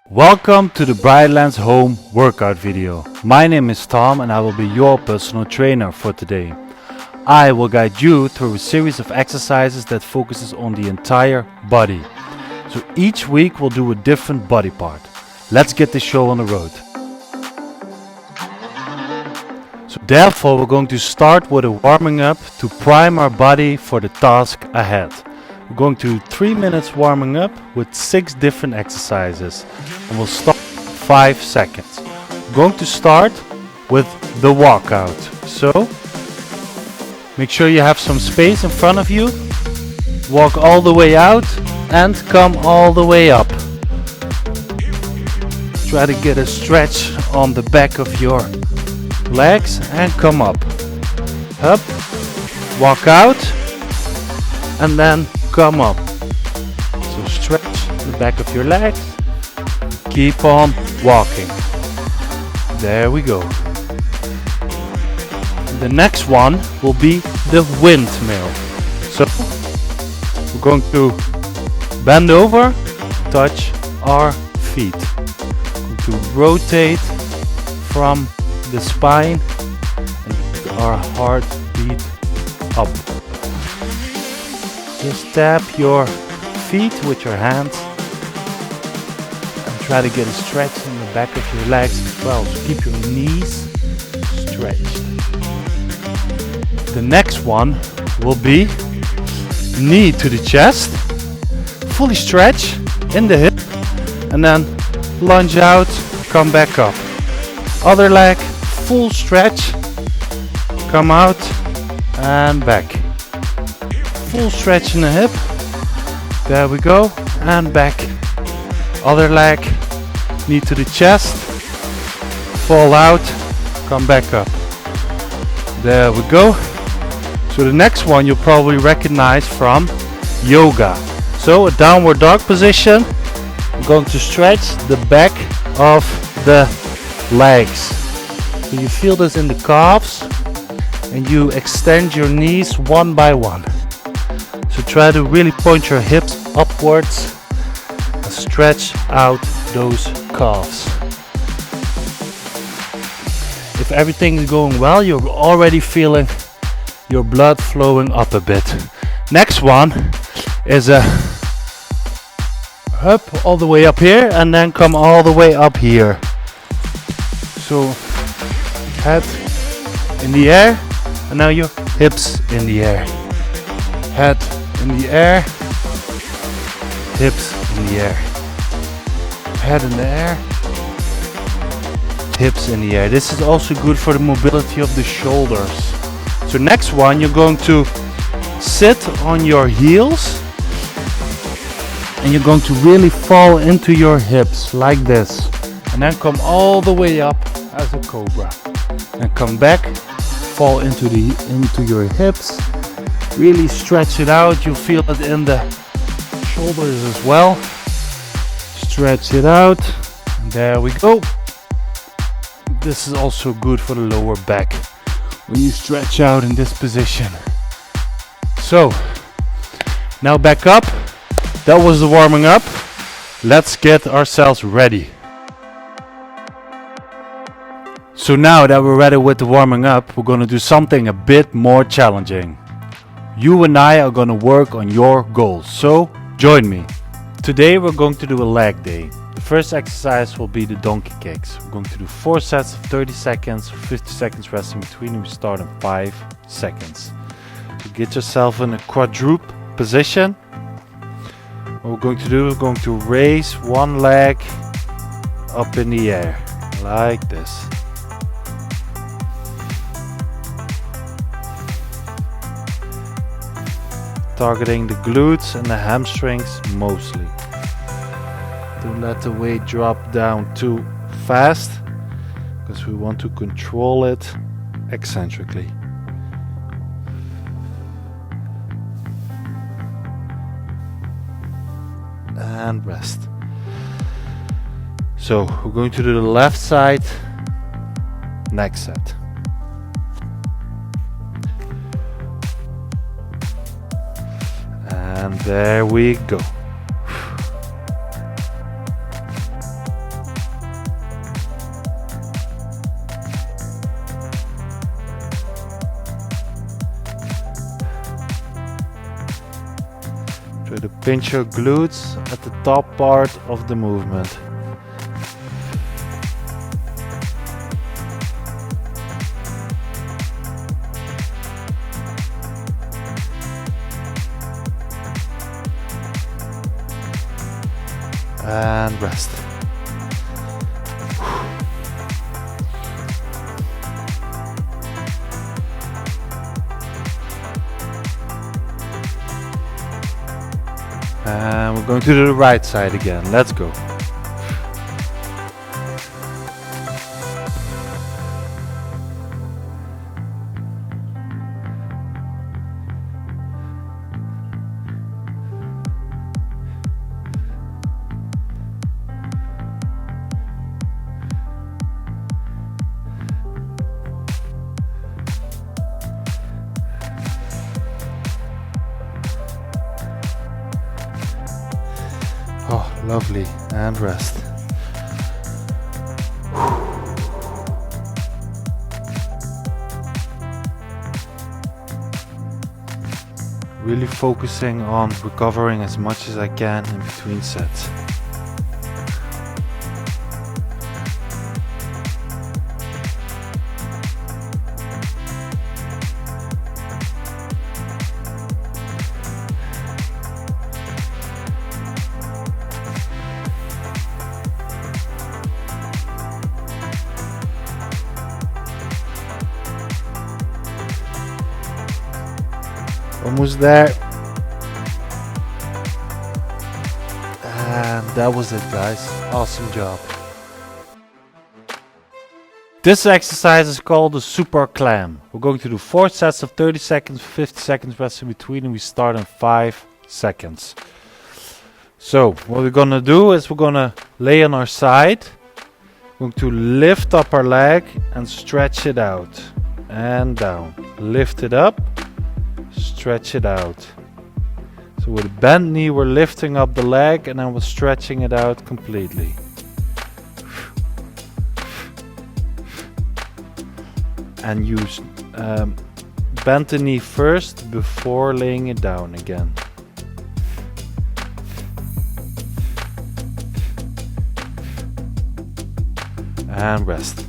Welcome to the Brightlands home workout video. My name is Tom and I will be your personal trainer for today. I will guide you through a series of exercises that focuses on the entire body. So each week we'll do a different body part. Let's get the show on the road. So therefore we're going to start with a warming up to prime our body for the task ahead. We're going to do 3 minutes warming up with 6 different exercises and we'll stop 5 seconds. We're going to start with the walkout. So make sure you have some space in front of you. Walk all the way out and come all the way up. Try to get a stretch on the back of your legs and come up. Up, walk out and then come up. So stretch the back of your legs. Keep on walking. There we go. The next one will be the windmill. So we're going to bend over, touch our feet. Going to rotate from the spine and our heart beat up. Just tap your feet with your hands and try to get a stretch in the back of your legs as well. So keep your knees stretched. The next one will be knee to the chest, fully stretch in the hip and then lunge out, come back up. Other leg, full stretch, come out and back. Full stretch in the hip. There we go. And back. Other leg. Knee to the chest. Fall out. Come back up. There we go. So the next one you'll probably recognize from yoga. So a downward dog position. I'm going to stretch the back of the legs. So you feel this in the calves. And you extend your knees one by one. So try to really point your hips upwards and stretch out those calves. If everything is going well, you're already feeling your blood flowing up a bit. Next one is a up all the way up here and then come all the way up here. So head in the air and now your hips in the air. Head in the air, hips in the air, head in the air, hips in the air. This is also good for the mobility of the shoulders. So next one, you're going to sit on your heels and you're going to really fall into your hips like this and then come all the way up as a cobra and come back, fall into your hips. Really stretch it out. You'll feel it in the shoulders as well. Stretch it out. And there we go. This is also good for the lower back when you stretch out in this position. So now back up. That was the warming up. Let's get ourselves ready. So now that we're ready with the warming up, we're going to do something a bit more challenging. You and I are going to work on your goals, so join me. Today we're going to do a leg day. The first exercise will be the donkey kicks. We're going to do 4 sets of 30 seconds, 50 seconds rest in between, and we start in 5 seconds. So get yourself in a quadruple position. What we're going to do, we're going to raise one leg up in the air, like this. Targeting the glutes and the hamstrings mostly. Don't let the weight drop down too fast because we want to control it eccentrically. and rest. So we're going to do the left side next set. And there we go. Try to pinch your glutes at the top part of the movement. And rest. And we're going to do the right side again. Let's go. Oh, lovely. And rest. Really focusing on recovering as much as I can in between sets. Almost there. And that was it, guys. Awesome job. This exercise is called the Super Clam. We're going to do 4 sets of 30 seconds, 50 seconds rest in between, and we start in 5 seconds. So what we're gonna do is we're gonna lay on our side. We're going to lift up our leg and stretch it out and down. Lift it up. Stretch it out. So with a bent knee we're lifting up the leg and then we're stretching it out completely. And use bend the knee first before laying it down again. And rest.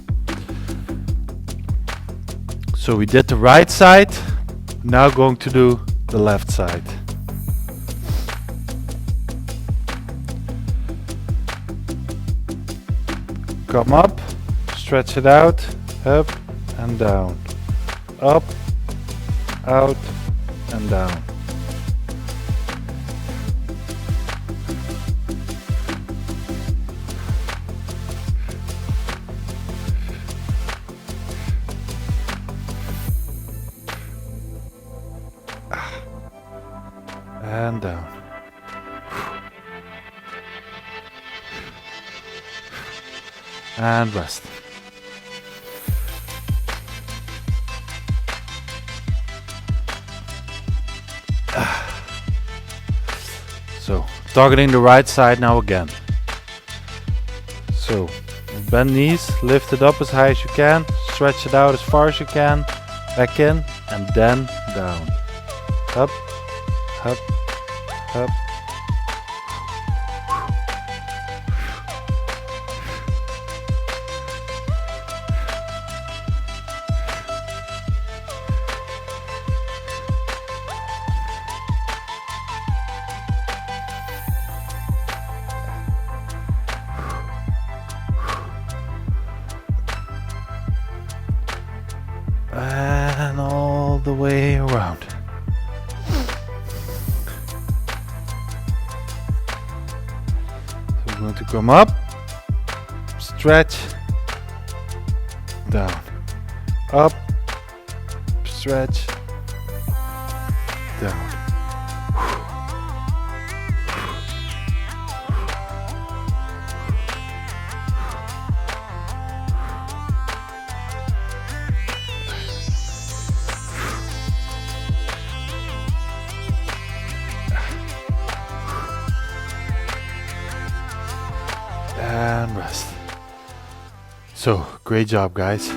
So we did the right side. Now going to do the left side. Come up, stretch it out, up and down. Up, out and down. And down. And rest. So, targeting the right side now again. So, bend knees, lift it up as high as you can, stretch it out as far as you can, back in, and then down. Up, up, up. And all the way around. So we're going to come up, stretch, down, up, stretch, down. So, great job, guys.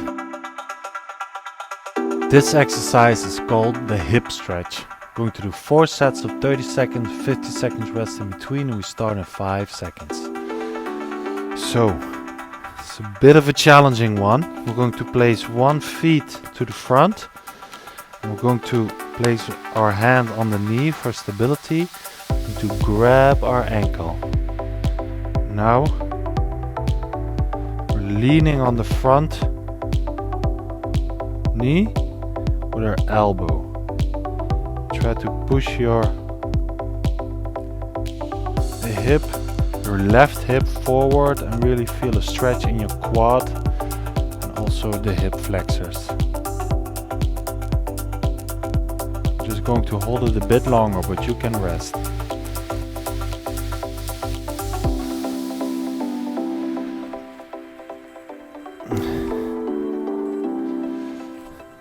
This exercise is called the hip stretch. Going to do 4 sets of 30 seconds, 50 seconds rest in between, and we start in 5 seconds. So, it's a bit of a challenging one. We're going to place one foot to the front. And we're going to place our hand on the knee for stability and to grab our ankle. Now, we're leaning on the front knee with our elbow. Try to push your left hip forward and really feel a stretch in your quad and also the hip flexors. Just going to hold it a bit longer, but you can rest.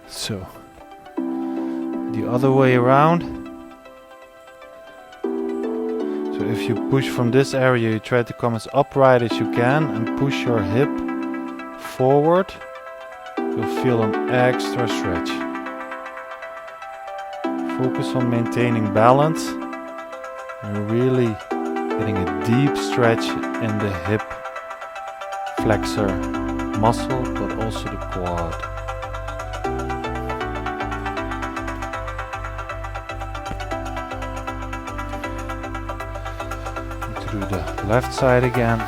So, the other way around. So if you push from this area, you try to come as upright as you can and push your hip forward. You'll feel an extra stretch. Focus on maintaining balance and really getting a deep stretch in the hip flexor muscle, but also the quad. Do the left side again.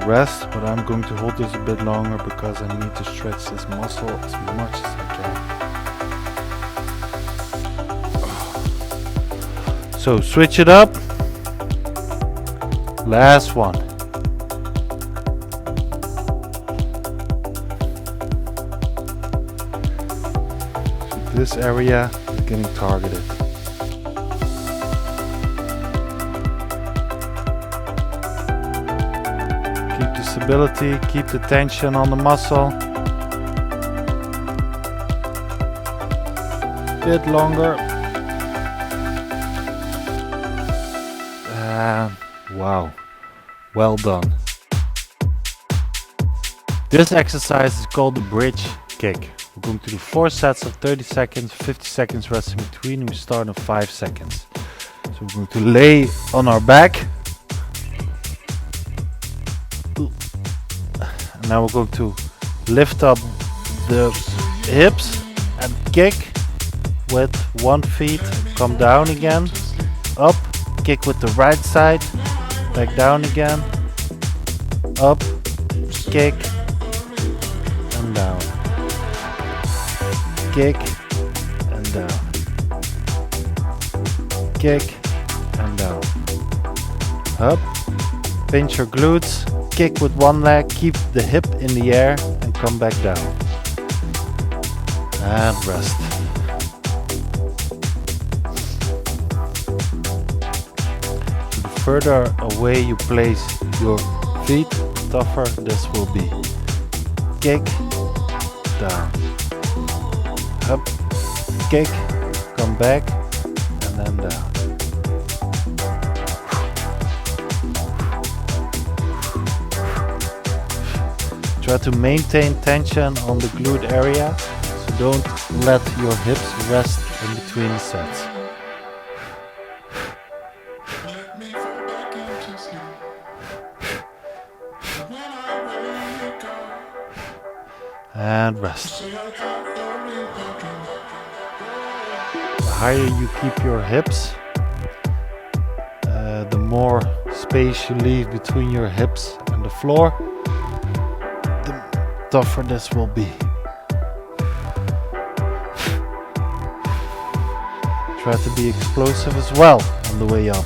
Rest, but I'm going to hold this a bit longer because I need to stretch this muscle as much as I can. So switch it up. Last one. So this area is getting targeted. Stability, keep the tension on the muscle. Bit longer. Wow, well done. This exercise is called the bridge kick. We're going to do 4 sets of 30 seconds, 50 seconds rest in between, and we start in 5 seconds. So we're going to lay on our back. Now we're going to lift up the hips and kick with one foot, come down again, up, kick with the right side, back down again, up, kick, and down, kick, and down, kick, and down, up, pinch your glutes, kick with one leg, keep the hip in the air and come back down. And rest. The further away you place your feet, the tougher this will be. Kick, down. Up, kick, come back, and then down. Try to maintain tension on the glute area, so don't let your hips rest in between the sets. And rest. The higher you keep your hips, the more space you leave between your hips and the floor, tougher this will be. Try to be explosive as well on the way up.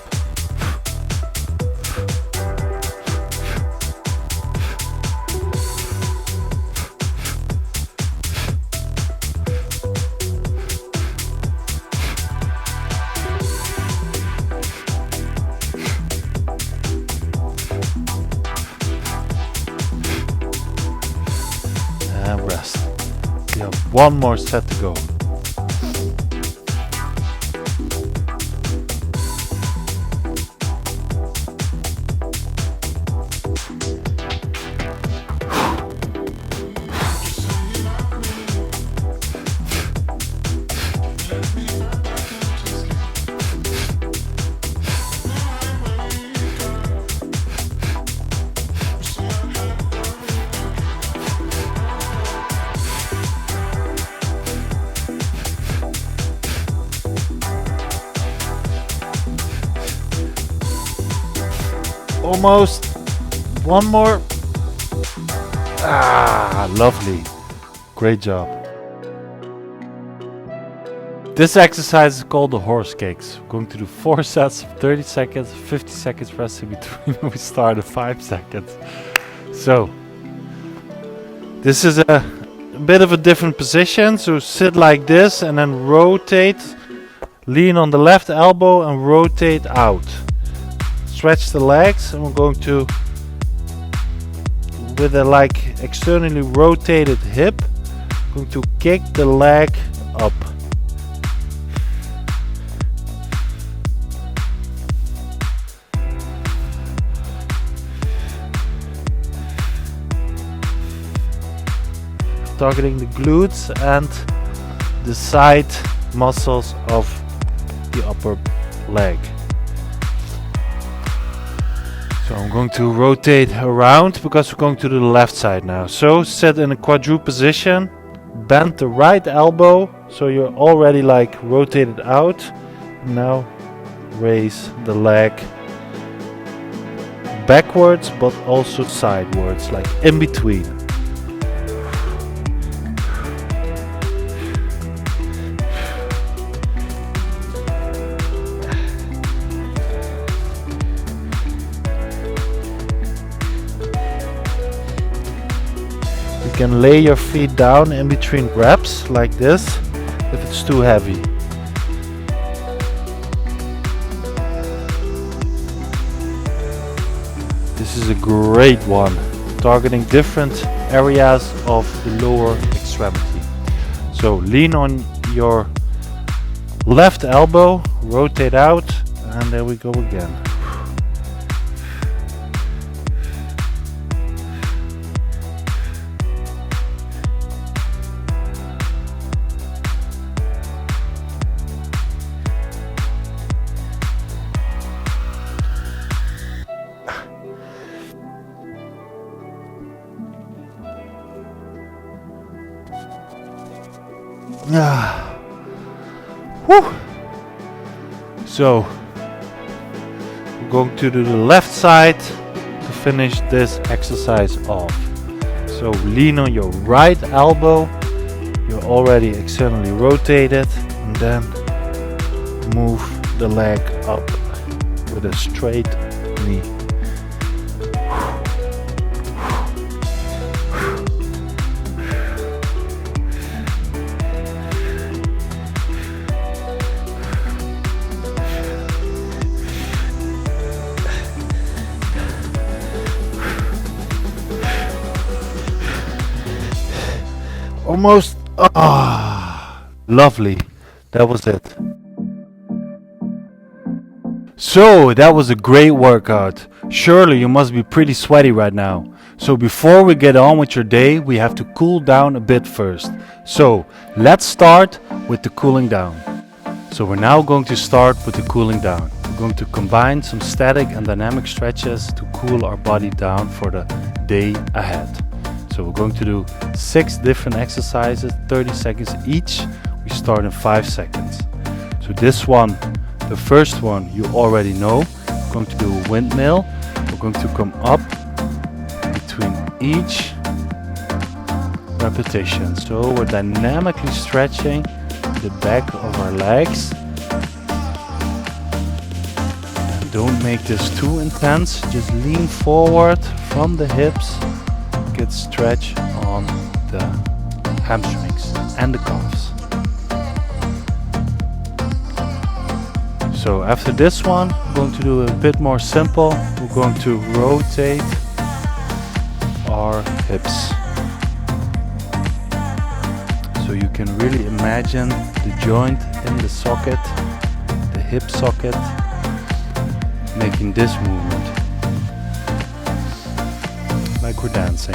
And rest. You have one more set to go. Almost. One more. Ah, lovely. Great job. This exercise is called the horse kicks. We're going to do 4 sets of 30 seconds, 50 seconds rest in between. We start at 5 seconds. So, this is a bit of a different position. So sit like this and then rotate. Lean on the left elbow and rotate out. Stretch the legs, and we're going to, with a like externally rotated hip, going to kick the leg up. Targeting the glutes and the side muscles of the upper leg. So I'm going to rotate around because we're going to the left side now. So sit in a quadruped position, bend the right elbow so you're already like rotated out. Now raise the leg backwards but also sidewards, like in between. You can lay your feet down in between reps like this if it's too heavy. This is a great one, targeting different areas of the lower extremity. So lean on your left elbow, rotate out, and there we go again. Whew. So we're going to do the left side to finish this exercise off. So lean on your right elbow, you're already externally rotated, and then move the leg up with a straight knee. Almost. Lovely. That was it. So that was a great workout. Surely you must be pretty sweaty right now. So before we get on with your day, we have to cool down a bit first. So let's start with the cooling down. So we're now going to start with the cooling down. We're going to combine some static and dynamic stretches to cool our body down for the day ahead. So we're going to do 6 different exercises, 30 seconds each. We start in 5 seconds. So this one, the first one, you already know. We're going to do a windmill. We're going to come up between each repetition. So we're dynamically stretching the back of our legs don't make this too intense, just lean forward from the hips, get stretch on the hamstrings and the calves. So after this one, I'm going to do a bit more simple. We're going to rotate our hips. So you can really imagine the joint in the socket, the hip socket, making this movement, like we're dancing.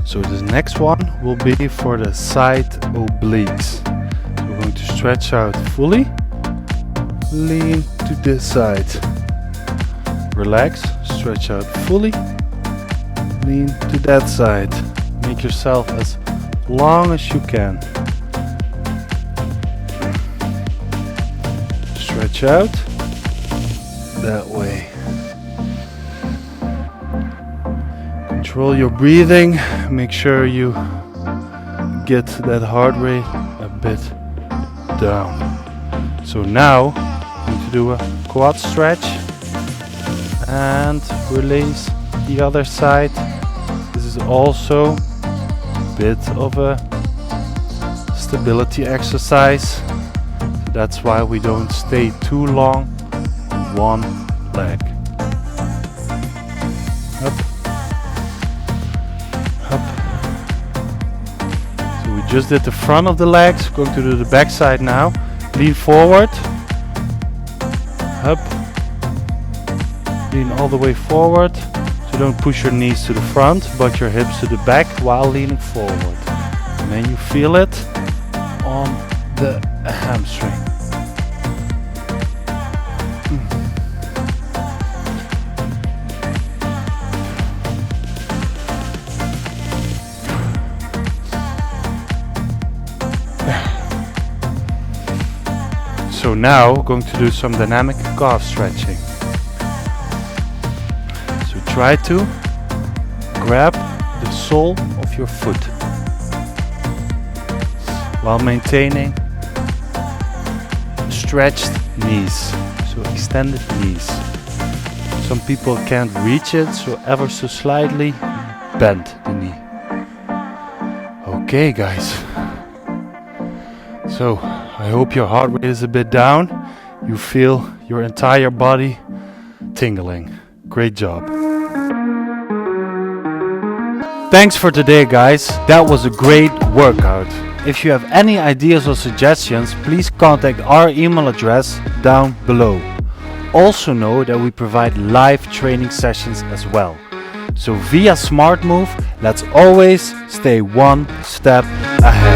So this next one will be for the side obliques. So we're going to stretch out fully, lean to this side, relax, stretch out fully, lean to that side. Make yourself as long as you can. Stretch out that way. Control your breathing. Make sure you get that heart rate a bit down. So now I'm going to do a quad stretch and release the other side. This is also a bit of a stability exercise. So that's why we don't stay too long on one leg. Up. Up. So we just did the front of the legs. Going to do the back side now. Lean forward. Up. Lean all the way forward. So don't push your knees to the front, but your hips to the back while leaning forward. And then you feel it on the hamstring. So now going to do some dynamic calf stretching. So try to grab the sole of your foot while maintaining stretched knees, so extended knees. Some people can't reach it, so ever so slightly bend the knee. Okay guys, so I hope your heart rate is a bit down. You feel your entire body tingling. Great job. Thanks for today guys, that was a great workout. If you have any ideas or suggestions, please contact our email address down below. Also know that we provide live training sessions as well. So via SmartMove, let's always stay one step ahead.